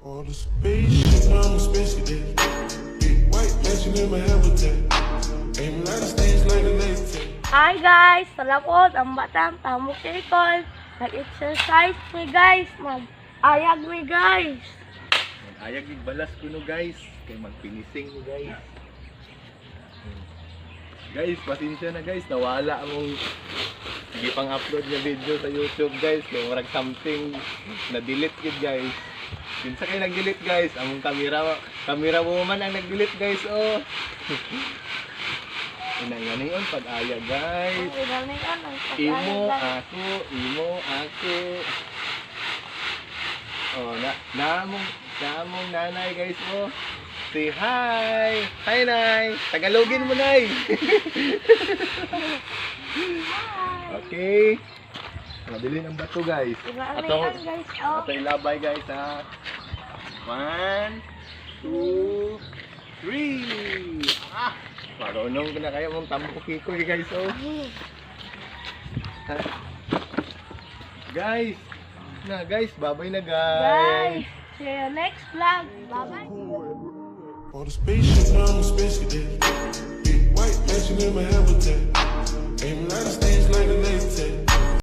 On the spaceship, I'm a space cadet. Big white mansion in my habitat. Aim a lot of stage like a laser. Hi guys! Salapod ang batang tamok kikol. Nag-exercise mi guys. Mag-ayag mi guys. Ayag yung balas ko no guys. Kaya magpinising no guys. Guys, pasensya na guys. Nawala among hindi pang upload na video sa YouTube guys. Kaya marag something na-delete yun guys. Sinsa kayo nag-delete guys. Among camera woman ang nag-delete guys. Oh. Inang yun pag-aya guys. Imo ako. Oh, namong nanay guys mo. Say hi. Hi nay. Tagalogin mo nay. Okay. Mabili ng bato guys. Ato ilabay guys ha. 1, 2, 3. Marunong ko na kayo mong tambukikoy guys oh. Guys. Guys, bye-bye na guys. See you next vlog. Bye-bye. On the spaceship, I'm a space cadet. Big white mansion in my habitat. Aim a lot of stage like a laser.